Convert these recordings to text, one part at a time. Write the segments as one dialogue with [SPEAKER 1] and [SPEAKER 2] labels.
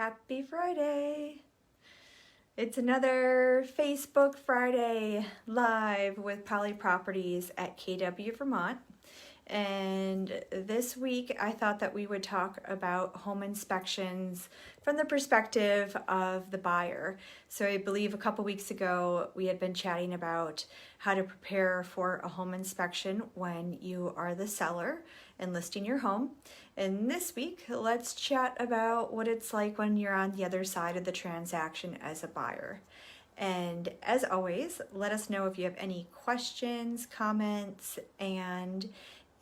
[SPEAKER 1] Happy Friday! It's another Facebook Friday live with Polli Properties at KW Vermont. And this week I thought that we would talk about home inspections from the perspective of the buyer. So I believe a couple weeks ago we had been chatting about how to prepare for a home inspection when you are the seller and listing your home. And this week, let's chat about what it's like when you're on the other side of the transaction as a buyer. And as always, let us know if you have any questions, comments, and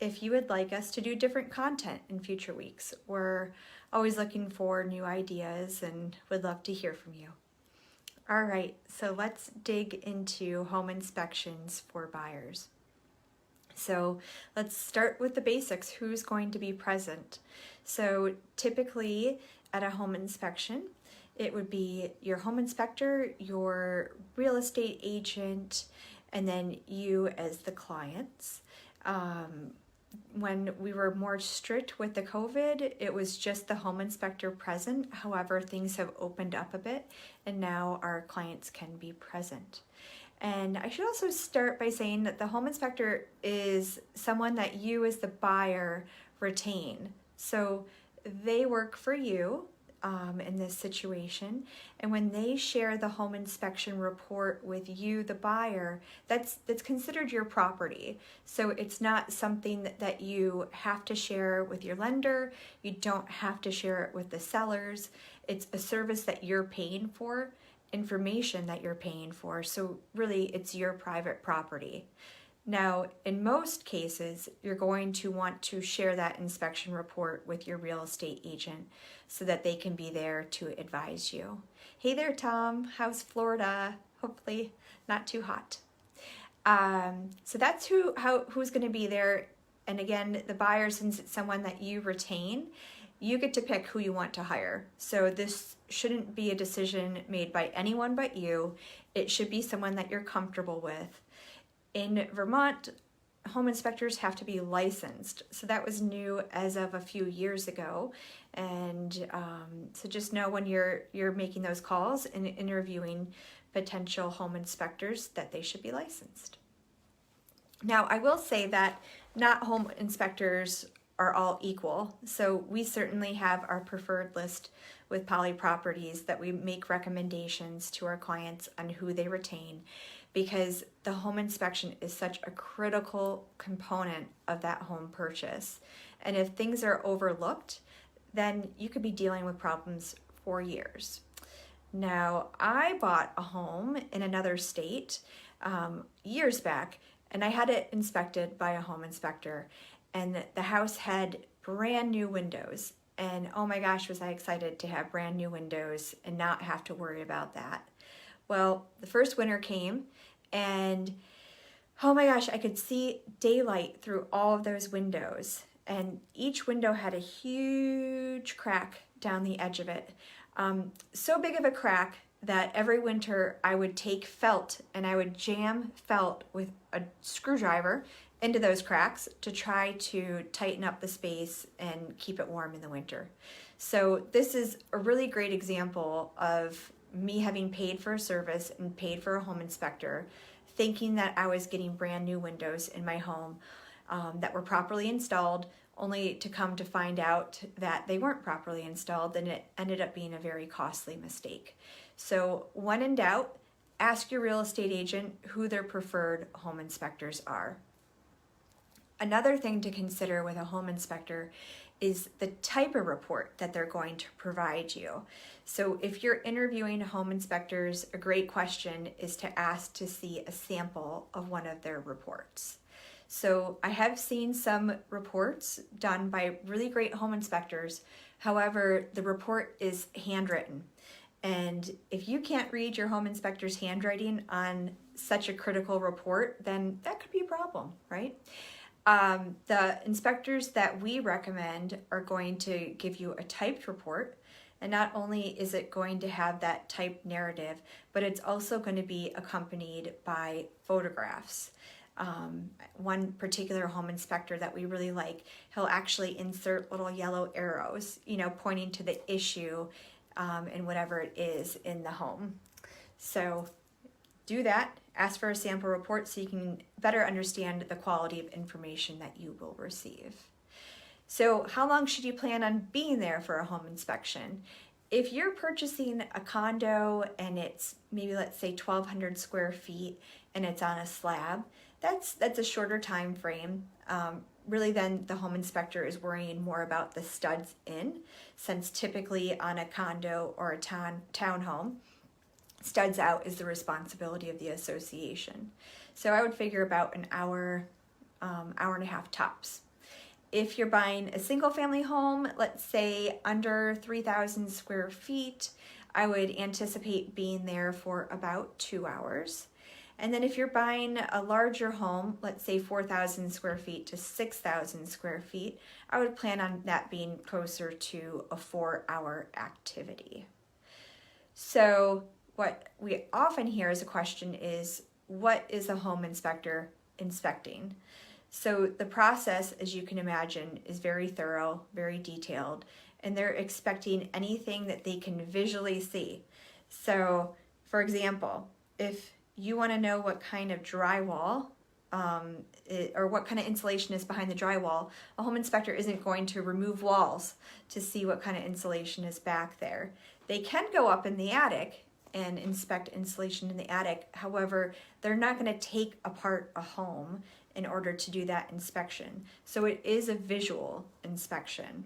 [SPEAKER 1] if you would like us to do different content in future weeks. We're always looking for new ideas and would love to hear from you. All right, so let's dig into home inspections for buyers. So let's start with the basics. Who's going to be present? So typically at a home inspection, it would be your home inspector, your real estate agent, and then you as the clients. When we were more strict with the COVID, it was just the home inspector present. However, things have opened up a bit and now our clients can be present. And I should also start by saying that the home inspector is someone that you as the buyer retain. So they work for you in this situation. And when they share the home inspection report with you, the buyer, that's considered your property. So it's not something that you have to share with your lender. You don't have to share it with the sellers. It's a service that you're paying for, information that you're paying for. So really it's your private property. Now, in most cases, you're going to want to share that inspection report with your real estate agent so that they can be there to advise you. Hey there, Tom. How's Florida? Hopefully not too hot. So that's who's going to be there. And again, the buyer, since it's someone that you retain, you get to pick who you want to hire. So this shouldn't be a decision made by anyone but you. It should be someone that you're comfortable with. In Vermont, home inspectors have to be licensed. So that was new as of a few years ago. And so just know when you're making those calls and interviewing potential home inspectors that they should be licensed. Now, I will say that not home inspectors are all equal. So we certainly have our preferred list with Polli Properties that we make recommendations to our clients on who they retain, because the home inspection is such a critical component of that home purchase. And if things are overlooked, then you could be dealing with problems for years. Now, I bought a home in another state years back, and I had it inspected by a home inspector, and the house had brand new windows. And oh my gosh, was I excited to have brand new windows and not have to worry about that. Well, the first winter came and oh my gosh, I could see daylight through all of those windows. And each window had a huge crack down the edge of it. So big of a crack that every winter I would take felt and I would jam felt with a screwdriver into those cracks to try to tighten up the space and keep it warm in the winter. So this is a really great example of me having paid for a service and paid for a home inspector, thinking that I was getting brand new windows in my home that were properly installed, only to come to find out that they weren't properly installed, and it ended up being a very costly mistake. So when in doubt, ask your real estate agent who their preferred home inspectors are. Another thing to consider with a home inspector is the type of report that they're going to provide you. So if you're interviewing home inspectors, a great question is to ask to see a sample of one of their reports. So I have seen some reports done by really great home inspectors. However, the report is handwritten. And if you can't read your home inspector's handwriting on such a critical report, then that could be a problem, right? The inspectors that we recommend are going to give you a typed report, and not only is it going to have that typed narrative, but it's also going to be accompanied by photographs. One particular home inspector that we really like, he'll actually insert little yellow arrows, pointing to the issue and whatever it is in the home. So do that. Ask for a sample report so you can better understand the quality of information that you will receive. So how long should you plan on being there for a home inspection? If you're purchasing a condo and it's maybe, let's say, 1,200 square feet and it's on a slab, that's a shorter time frame. Really then the home inspector is worrying more about the studs in, since typically on a condo or a townhome, studs out is the responsibility of the association. So I would figure about an hour, hour and a half tops. If you're buying a single family home, let's say under 3,000 square feet, I would anticipate being there for about 2 hours. And then if you're buying a larger home, let's say 4,000 square feet to 6,000 square feet, I would plan on that being closer to a 4-hour activity. So what we often hear as a question is, what is a home inspector inspecting? So the process, as you can imagine, is very thorough, very detailed, and they're expecting anything that they can visually see. So, for example, if you want to know what kind of drywall or what kind of insulation is behind the drywall, a home inspector isn't going to remove walls to see what kind of insulation is back there. They can go up in the attic and inspect insulation in the attic. However, they're not going to take apart a home in order to do that inspection. So it is a visual inspection.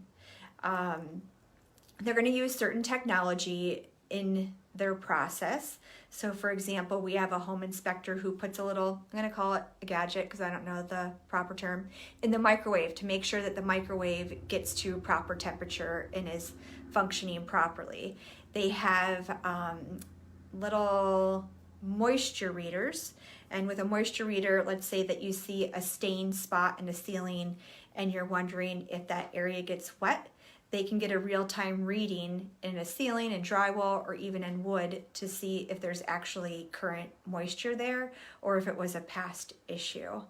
[SPEAKER 1] They're going to use certain technology in their process. So for example, we have a home inspector who puts a little, I'm going to call it a gadget because I don't know the proper term, in the microwave to make sure that the microwave gets to proper temperature and is functioning properly. They have little moisture readers, and with a moisture reader, let's say that you see a stained spot in the ceiling and you're wondering if that area gets wet, they can get a real-time reading in a ceiling, in drywall, or even in wood to see if there's actually current moisture there or if it was a past issue.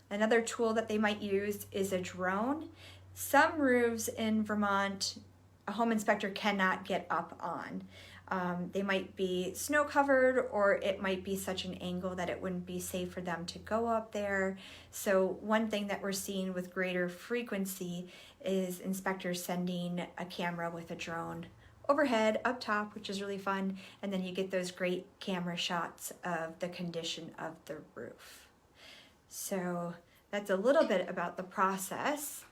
[SPEAKER 1] Another tool that they might use is a drone. Some roofs in Vermont, a home inspector cannot get up on. They might be snow covered, or it might be such an angle that it wouldn't be safe for them to go up there. So one thing that we're seeing with greater frequency is inspectors sending a camera with a drone overhead up top, which is really fun. And then you get those great camera shots of the condition of the roof. So that's a little bit about the process.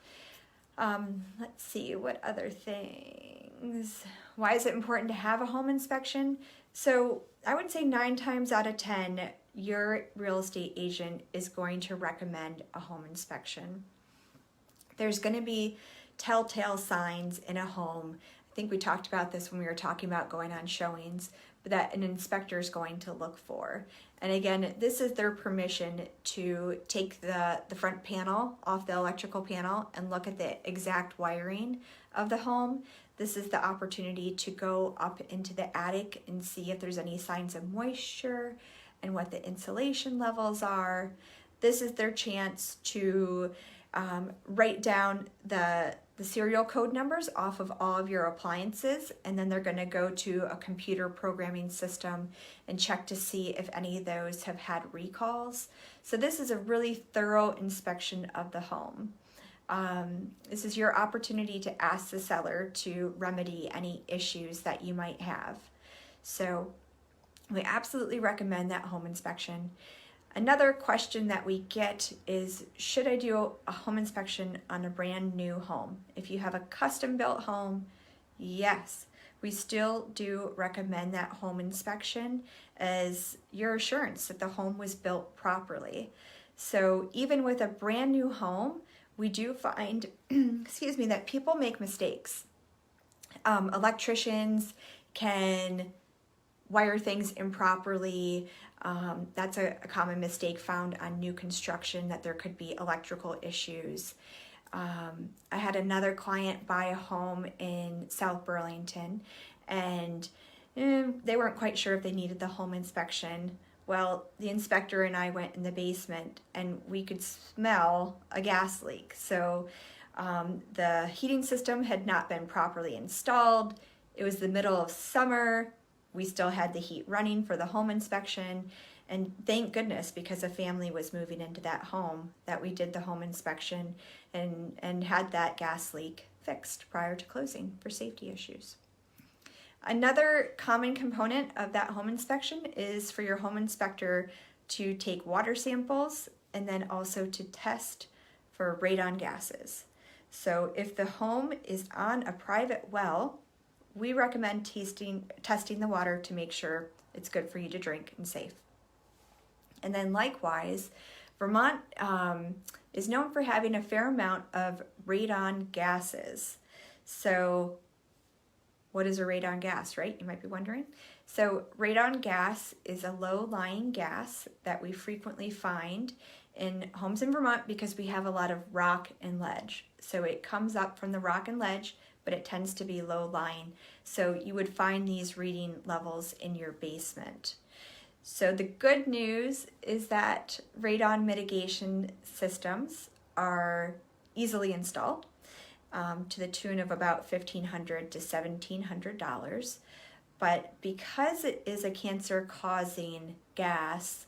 [SPEAKER 1] Let's see, what other things? Why is it important to have a home inspection? So I would say 9 times out of 10, your real estate agent is going to recommend a home inspection. There's going to be telltale signs in a home. I think we talked about this when we were talking about going on showings, but that an inspector is going to look for. And again, this is their permission to take the front panel off the electrical panel and look at the exact wiring of the home. This is the opportunity to go up into the attic and see if there's any signs of moisture and what the insulation levels are. This is their chance to write down the serial code numbers off of all of your appliances, and then they're going to go to a computer programming system and check to see if any of those have had recalls. So this is a really thorough inspection of the home. This is your opportunity to ask the seller to remedy any issues that you might have. So we absolutely recommend that home inspection. Another question that we get is, should I do a home inspection on a brand new home? If you have a custom built home, yes, we still do recommend that home inspection as your assurance that the home was built properly. So even with a brand new home, we do find, excuse me, that people make mistakes. Electricians can wire things improperly. That's a common mistake found on new construction, that there could be electrical issues. I had another client buy a home in South Burlington, and they weren't quite sure if they needed the home inspection. Well, the inspector and I went in the basement and we could smell a gas leak. So The heating system had not been properly installed. It was the middle of summer. We still had the heat running for the home inspection. And thank goodness, because a family was moving into that home, that we did the home inspection and had that gas leak fixed prior to closing for safety issues. Another common component of that home inspection is for your home inspector to take water samples and then also to test for radon gases. So if the home is on a private well, we recommend testing the water to make sure it's good for you to drink and safe. And then likewise, Vermont is known for having a fair amount of radon gases. So what is a radon gas, right? You might be wondering. So radon gas is a low-lying gas that we frequently find in homes in Vermont because we have a lot of rock and ledge. So it comes up from the rock and ledge, but it tends to be low-lying. So you would find these reading levels in your basement. So the good news is that radon mitigation systems are easily installed to the tune of about $1,500 to $1,700. But because it is a cancer-causing gas,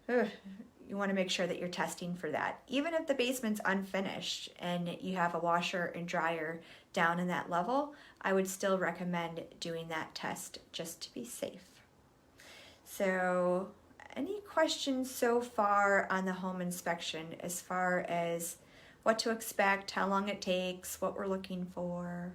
[SPEAKER 1] you want to make sure that you're testing for that. Even if the basement's unfinished and you have a washer and dryer down in that level, I would still recommend doing that test just to be safe. So, any questions so far on the home inspection as far as what to expect, how long it takes, what we're looking for?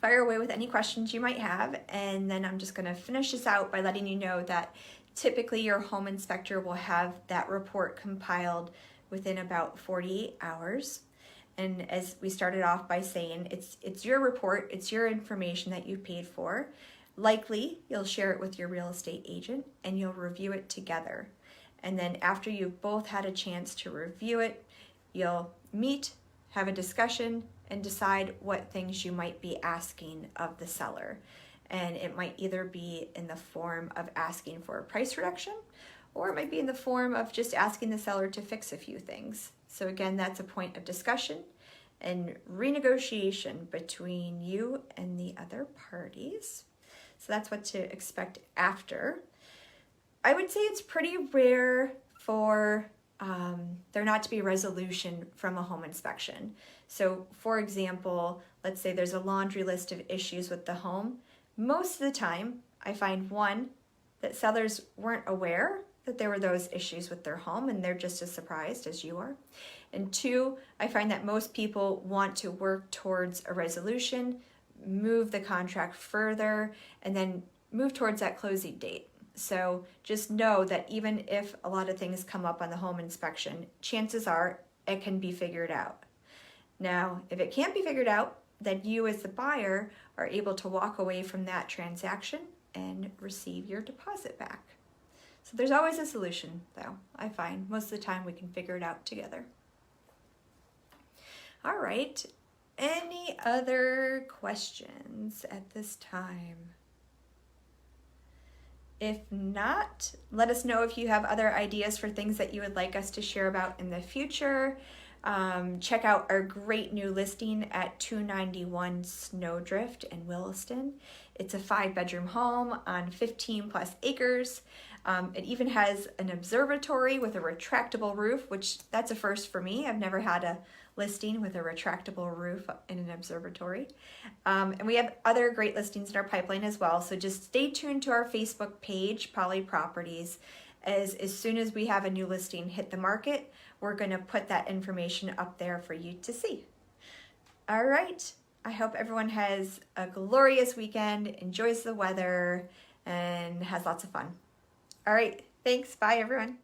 [SPEAKER 1] Fire away with any questions you might have, and then I'm just going to finish this out by letting you know that typically your home inspector will have that report compiled within about 48 hours. And as we started off by saying, it's your report, it's your information that you paid for. Likely, you'll share it with your real estate agent and you'll review it together. And then after you've both had a chance to review it, you'll meet, have a discussion, and decide what things you might be asking of the seller. And it might either be in the form of asking for a price reduction, or it might be in the form of just asking the seller to fix a few things. So again, that's a point of discussion and renegotiation between you and the other parties. So that's what to expect after. I would say it's pretty rare for there not to be resolution from a home inspection. So for example, let's say there's a laundry list of issues with the home. Most of the time, I find one, that sellers weren't aware that there were those issues with their home and they're just as surprised as you are. And two, I find that most people want to work towards a resolution, move the contract further, and then move towards that closing date. So just know that even if a lot of things come up on the home inspection, chances are it can be figured out. Now, if it can't be figured out, then you as the buyer are able to walk away from that transaction and receive your deposit back. So there's always a solution, though. I find most of the time we can figure it out together. All right. Any other questions at this time? If not, let us know if you have other ideas for things that you would like us to share about in the future. Check out our great new listing at 291 Snowdrift in Williston. It's a 5-bedroom home on 15 plus acres. It even has an observatory with a retractable roof, which that's a first for me. I've never had a listing with a retractable roof in an observatory. And we have other great listings in our pipeline as well. So just stay tuned to our Facebook page, Polli Properties. As soon as we have a new listing hit the market, we're going to put that information up there for you to see. All right. I hope everyone has a glorious weekend, enjoys the weather, and has lots of fun. All right. Thanks. Bye, everyone.